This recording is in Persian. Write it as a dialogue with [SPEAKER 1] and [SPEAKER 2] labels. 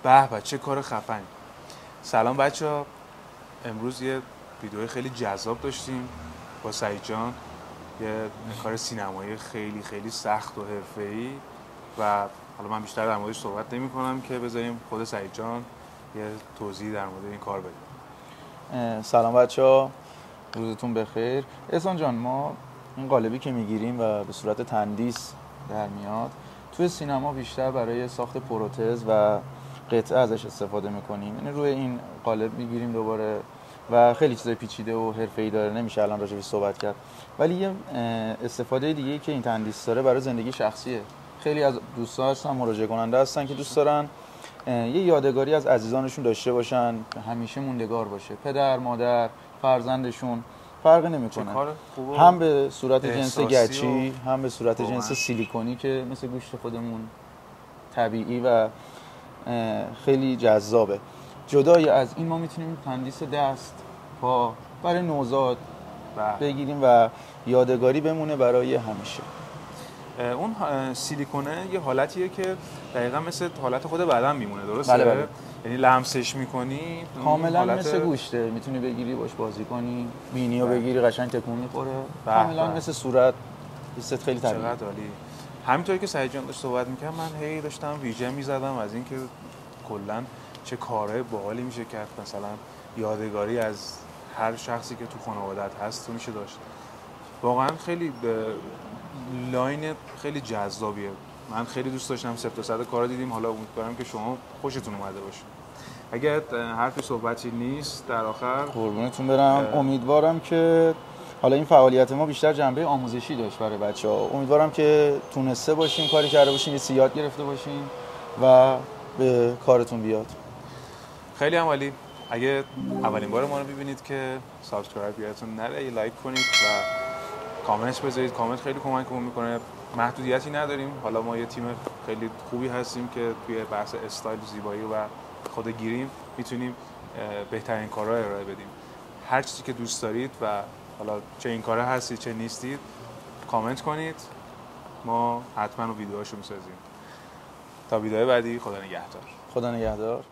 [SPEAKER 1] به چه کار خفنی. سلام بچه‌ها، امروز یه ویدیو خیلی جذاب داشتیم با سعید جان، یه کار سینمایی خیلی خیلی سخت و حرفه‌ای و حالا من بیشتر در موردش صحبت نمی‌کنم که بذاریم خود سعید جان یه توضیح در مورد این کار بده.
[SPEAKER 2] سلام بچه‌ها، روزتون بخیر. احسان جان، ما این قالبی که میگیریم و به صورت تندیس در میاد توی سینما بیشتر برای ساخت پروتز و قطعه ازش استفاده میکنیم، یعنی روی این قالب میگیریم دوباره و خیلی چیزای پیچیده و حرفه‌ای داره، نمیشه الان راجعش صحبت کرد. ولی یه استفاده دیگه‌ای که این تندیس داره برای زندگی شخصیه. خیلی از دوستا هستن، مراجعه کننده هستن که دوست دارن یه یادگاری از عزیزانشون داشته باشن که همیشه موندگار باشه، پدر، مادر، فرزندشون، فرق نمیکنه. هم به صورت جنس گچی، هم به صورت جنس سیلیکونی که مثل گوشت خودمون طبیعی و خیلی جذابه. جدای از این ما میتونیم تندیس دست، پا برای نوزاد بگیریم و یادگاری بمونه برای همیشه.
[SPEAKER 1] اون سیلیکونه یه حالتیه که دقیقا مثل حالت خود بدن میمونه، درسته؟
[SPEAKER 2] بله.
[SPEAKER 1] یعنی لمسش میکنی
[SPEAKER 2] کاملا مثل گوشته، میتونی بگیری باش بازی کنی، بینیو بگیری قشنگ تکون میخوره، کاملا مثل صورت، حست خیلی طبیعی.
[SPEAKER 1] چقدر عالی. همینطوری که سعید جان داشت صحبت می‌کرد من هی داشتم ویژه می‌زدم از اینکه کلا چه کارهای باحالی میشه کرد، مثلا یادگاری از هر شخصی که تو خانواده‌ات هست تو میشه داشت. واقعا خیلی لاین خیلی جذابیه. من خیلی دوست داشتم، صفر تا صد کارا دیدیم. حالا امیدوارم که شما خوشتون اومده باشه. اگه حرفی صحبتی نیست در آخر
[SPEAKER 2] قربونتون برم. امیدوارم که حالا این فعالیت ما بیشتر جنبه آموزشی داشت برای بچه‌ها. امیدوارم که تونسته باشین کاری کرده باشین، یه یاد گرفته باشین و به کارتون بیاد.
[SPEAKER 1] خیلی عالی. اگه اولین بار ما رو می‌بینید که سابسکرایب یادتون نره، یه لایک کنید و کامنت بذارید. کامنت خیلی کمکمون میکنه. محدودیتی نداریم. حالا ما یه تیم خیلی خوبی هستیم که توی بحث استایل، زیبایی و خودگیریم میتونیم بهترین کارها ارائه بدیم. هر چیزی که دوست دارید و حالا چه این کارا هستید چه نیستید کامنت کنید، ما حتما ویدیوهاشو میسازیم. تا ویدیو بعدی، خدا نگهدار.
[SPEAKER 2] خدا نگهدار.